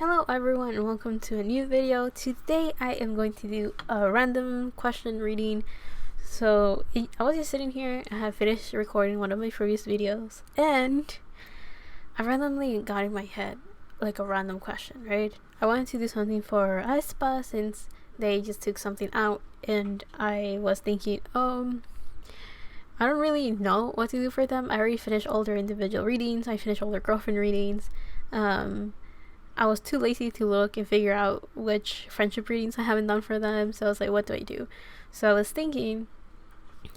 Hello everyone and welcome to a new video. Today I am going to do a random question reading. I was just sitting here, I had finished recording one of my previous videos and I randomly got in my head like a random question, right? I wanted to do something for AESPA since they just took something out and I was thinking, I don't really know what to do for them. I already finished all their individual readings, I finished all their girlfriend readings. I was too lazy to look and figure out which friendship readings I haven't done for them, so I was like, what do I do? So I was thinking,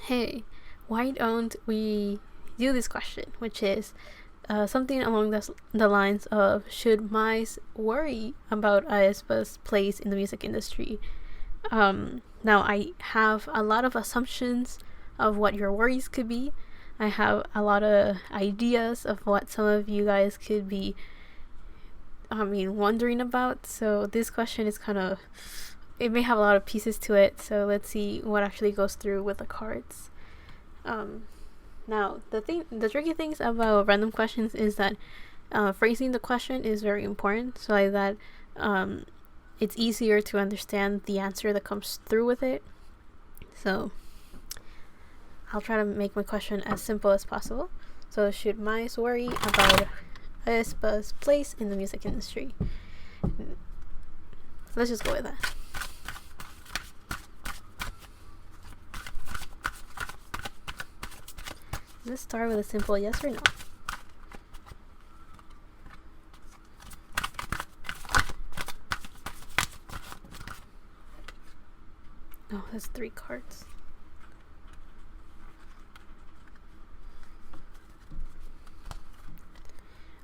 hey, why don't we do this question, which is something along the lines of, should mice worry about AESPA's place in the music industry? Now I have a lot of assumptions of what your worries could be. I have a lot of ideas of what some of you guys could be wondering about. So this question is it may have a lot of pieces to it, so let's see what actually goes through with the cards. Now the tricky things about random questions is that phrasing the question is very important, so that it's easier to understand the answer that comes through with it. So I'll try to make my question as simple as possible. So, should mice worry about AESPA's place in the music industry? Let's just go with that. Let's start with a simple yes or no. Oh, that's 3 cards.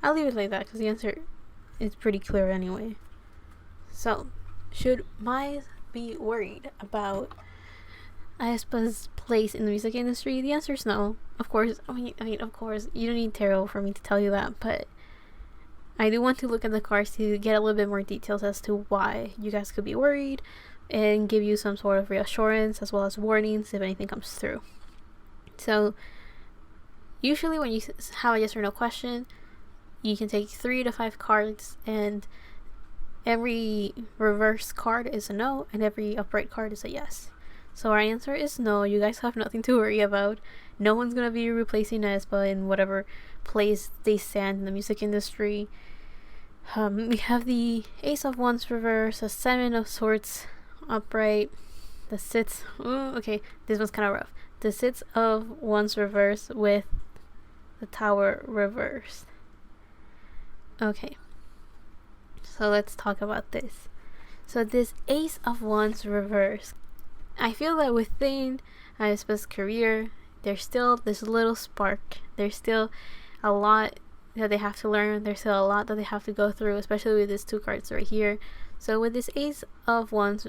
I'll leave it like that because the answer is pretty clear anyway. So, should mice be worried about AESPA's place in the music industry? The answer is no. Of course, of course, you don't need tarot for me to tell you that, but I do want to look at the cards to get a little bit more details as to why you guys could be worried and give you some sort of reassurance as well as warnings if anything comes through. So, usually when you have a yes or no question, you can take 3 to 5 cards, and every reverse card is a no, and every upright card is a yes. So our answer is no. You guys have nothing to worry about. No one's gonna be replacing AESPA in whatever place they stand in the music industry. We have the Ace of Wands reverse, a 7 of Swords upright, the Six. Okay, this one's kind of rough. The 6 of Wands reverse with the Tower reversed. Okay, so let's talk about this. So this Ace of Wands reverse, I feel that within AESPA's career, there's still this little spark. There's still a lot that they have to learn. There's still a lot that they have to go through, especially with these 2 cards right here. So with this Ace of Wands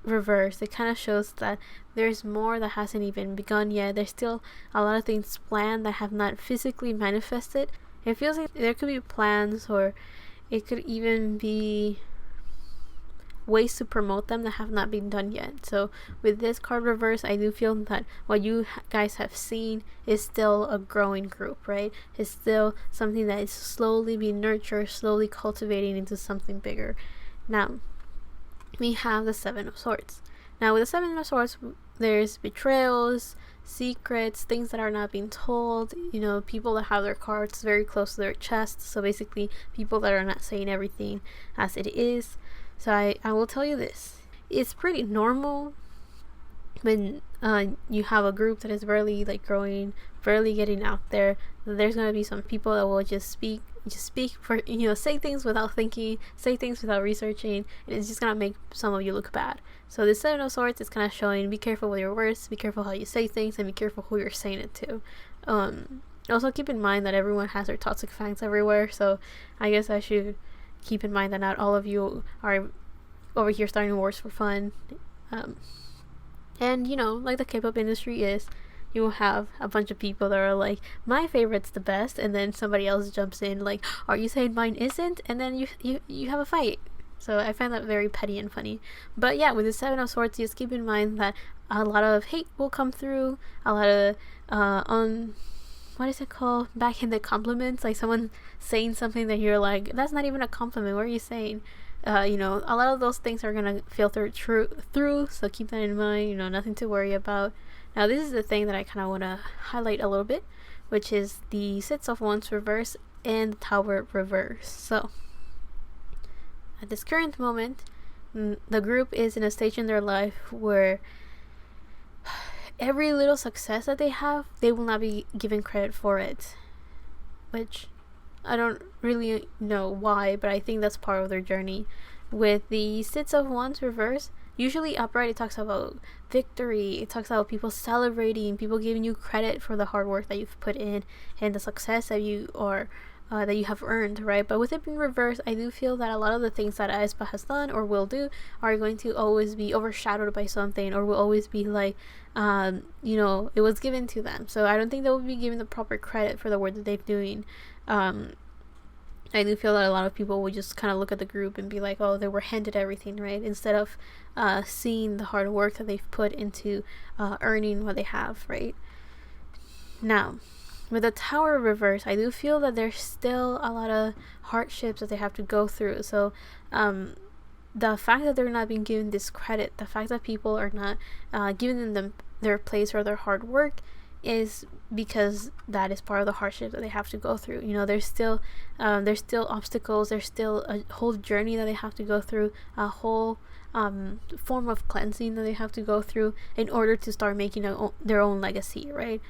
reverse, it kind of shows that there's more that hasn't even begun yet. There's still a lot of things planned that have not physically manifested. It feels like there could be plans, or it could even be ways to promote them that have not been done yet. So with this card reverse, I do feel that what you guys have seen is still a growing group, right? It's still something that is slowly being nurtured, slowly cultivating into something bigger. Now, we have the 7 of Swords. Now with the 7 of Swords, there's betrayals, secrets, things that are not being told, people that have their cards very close to their chest. So basically people that are not saying everything as it is. So I will tell you this, it's pretty normal when you have a group that is barely growing, barely getting out there. There's going to be some people that will just speak for, say things without thinking, say things without researching, and it's just going to make some of you look bad. So this 7 of Swords is kind of showing, be careful with your words, be careful how you say things, and be careful who you're saying it to. Also keep in mind that everyone has their toxic fans everywhere, so I guess I should keep in mind that not all of you are over here starting wars for fun. And like the K-pop industry is, you will have a bunch of people that are like, my favorite's the best, and then somebody else jumps in like, are you saying mine isn't? And then you have a fight. So I find that very petty and funny. But yeah, with the 7 of Swords, just keep in mind that a lot of hate will come through, a lot of what is it called, backhanded compliments, like someone saying something that you're like, that's not even a compliment, what are you saying? You know, a lot of those things are gonna filter through, so keep that in mind. You know, nothing to worry about. Now, this is the thing that I kind of want to highlight a little bit, which is the Setself once reverse and the Tower reverse. So, at this current moment, the group is in a stage in their life where every little success that they have, they will not be given credit for it, which I don't really know why, but I think that's part of their journey. With the Sits of Wands reverse, usually upright, it talks about victory, it talks about people celebrating, people giving you credit for the hard work that you've put in and the success that you are that you have earned, right? But with it being reversed, I do feel that a lot of the things that AESPA has done or will do are going to always be overshadowed by something, or will always be like, you know, it was given to them. So I don't think they will be given the proper credit for the work that they're doing. I do feel that a lot of people would just kind of look at the group and be like, oh, they were handed everything, right? Instead of seeing the hard work that they've put into earning what they have, right? Now, with the Tower reverse, I do feel that there's still a lot of hardships that they have to go through. So the fact that they're not being given this credit, the fact that people are not giving them their place for their hard work, is because that is part of the hardship that they have to go through. You know, there's still obstacles, there's still a whole journey that they have to go through, a whole form of cleansing that they have to go through in order to start making their own legacy, right?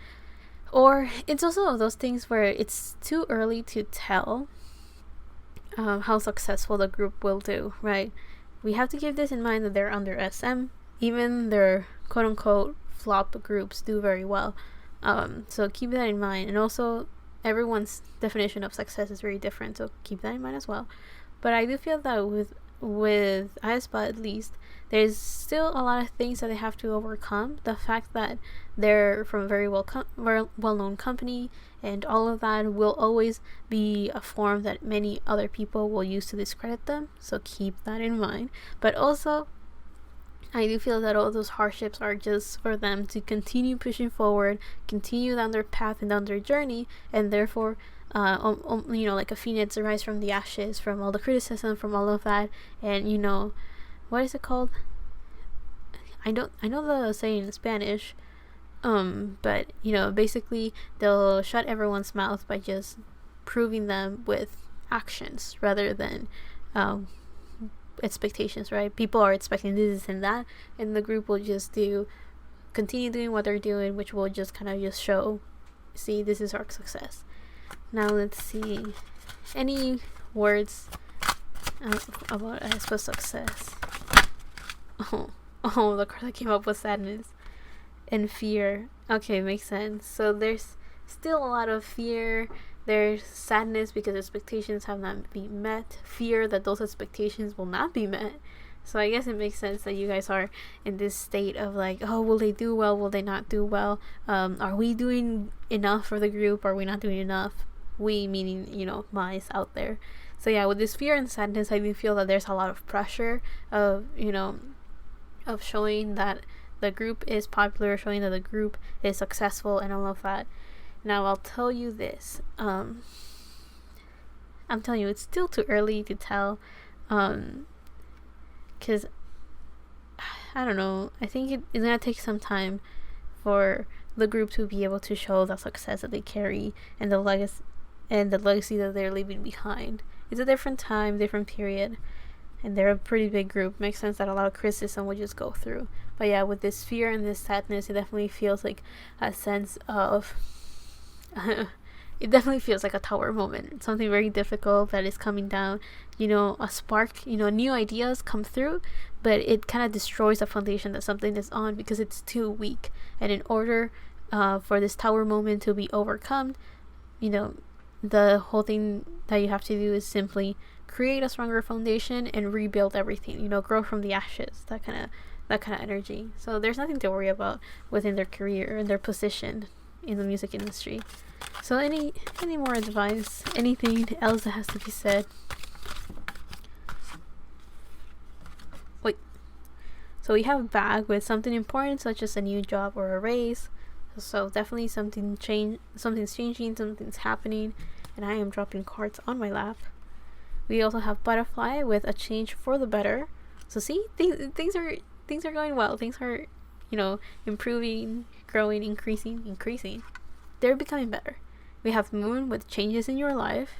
Or it's also one of those things where it's too early to tell how successful the group will do, right? We have to keep this in mind that they're under SM. Even their quote-unquote flop groups do very well. So keep that in mind. And also, everyone's definition of success is very different, so keep that in mind as well. But I do feel that with AESPA, at least, there's still a lot of things that they have to overcome. The fact that they're from a very well-known company, and all of that will always be a form that many other people will use to discredit them, so keep that in mind. But also, I do feel that all those hardships are just for them to continue pushing forward, continue down their path and down their journey, and therefore, you know, like a phoenix rise from the ashes, from all the criticism, from all of that. And you know, what is it called? I know the saying in Spanish, but you know, basically they'll shut everyone's mouth by just proving them with actions rather than expectations, right? People are expecting this and that, and the group will just continue doing what they're doing, which will just kind of just show, see, this is our success. Now let's see, any words about AESPA success? Oh, the card that came up was sadness and fear. Okay, makes sense. So there's still a lot of fear. There's sadness because expectations have not been met. Fear that those expectations will not be met. So I guess it makes sense that you guys are in this state of like, oh, will they do well? Will they not do well? Are we doing enough for the group? Are we not doing enough? We meaning, you know, mice out there. So yeah, with this fear and sadness, I do feel that there's a lot of pressure of, you know, of showing that the group is popular, showing that the group is successful and all of that. Now I'll tell you this. I'm telling you, it's still too early to tell. Because I don't know. I think it's gonna take some time for the group to be able to show the success that they carry and the legacy that they're leaving behind. It's a different time, different period, and they're a pretty big group. Makes sense that a lot of criticism would just go through. But yeah, with this fear and this sadness, it definitely feels like a sense of it definitely feels like a tower moment. Something very difficult that is coming down. You know, a spark, you know, new ideas come through, but it kind of destroys the foundation that something is on because it's too weak. And in order for this tower moment to be overcome, you know, the whole thing that you have to do is simply create a stronger foundation and rebuild everything. You know, grow from the ashes. That kind of energy. So there's nothing to worry about within their career and their position in the music industry. So any more advice, anything else that has to be said? Wait. So we have bag with something important such as a new job or a raise, So definitely something's changing, something's happening, and I am dropping cards on my lap. We also have butterfly with a change for the better. So see, things are going well. Things are, improving, growing, increasing. They're becoming better. We have moon with changes in your life.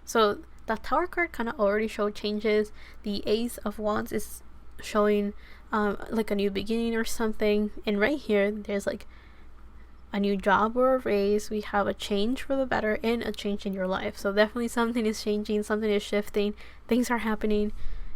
So the tower card kind of already showed changes. The ace of wands is showing like a new beginning or something. And right here, there's like a new job or a raise. We have a change for the better and a change in your life. So definitely something is changing, something is shifting, things are happening.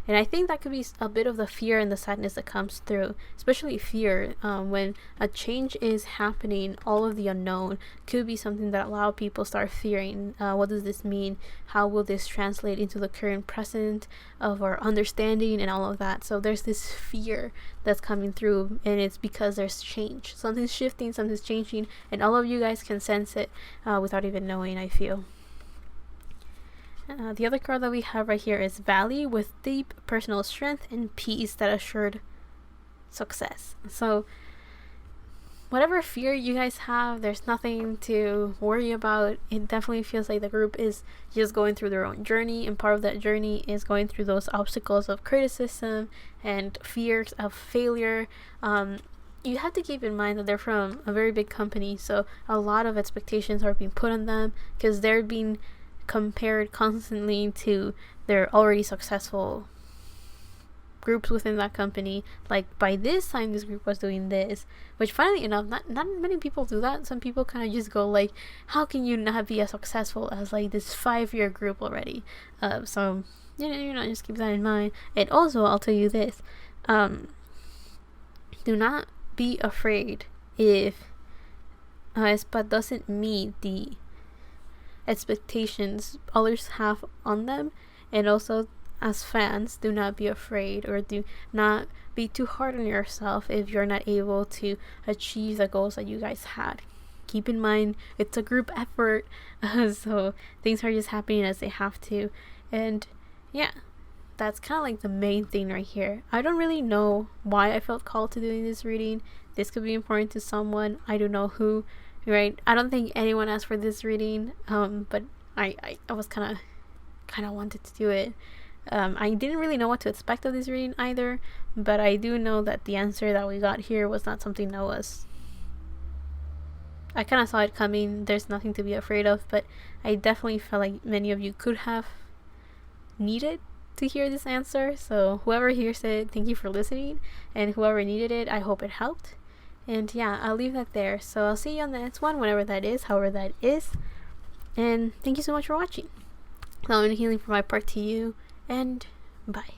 And I think that could be a bit of the fear and the sadness that comes through, especially fear. When a change is happening, all of the unknown could be something that a lot of people start fearing. What does this mean? How will this translate into the current present of our understanding and all of that? So there's this fear that's coming through, and it's because there's change. Something's shifting, something's changing, and all of you guys can sense it without even knowing, I feel. The other card that we have right here is Valley with deep personal strength and peace that assured success. So whatever fear you guys have, there's nothing to worry about. It definitely feels like the group is just going through their own journey, and part of that journey is going through those obstacles of criticism and fears of failure. You have to keep in mind that they're from a very big company, so a lot of expectations are being put on them because they're being compared constantly to their already successful groups within that company. Like, by this time this group was doing this, which funnily enough, not many people do that. Some people kind of just go like, how can you not be as successful as like this 5-year group already? So just keep that in mind. And also, I'll tell you this, do not be afraid if AESPA doesn't meet the expectations others have on them. And also, as fans, do not be afraid or do not be too hard on yourself if you're not able to achieve the goals that you guys had. Keep in mind, it's a group effort, so things are just happening as they have to. And yeah, that's kind of like the main thing right here. I don't really know why I felt called to doing this reading. This could be important to someone. I don't know who. Right, I don't think anyone asked for this reading, but I was kind of wanted to do it. I didn't really know what to expect of this reading either, but I do know that the answer that we got here was not something that was, I kind of saw it coming. There's nothing to be afraid of, but I definitely felt like many of you could have needed to hear this answer. So whoever hears it, thank you for listening, and whoever needed it, I hope it helped. And yeah, I'll leave that there. So I'll see you on the next one, whenever that is, however that is. And thank you so much for watching. Love and healing for my part to you, and bye.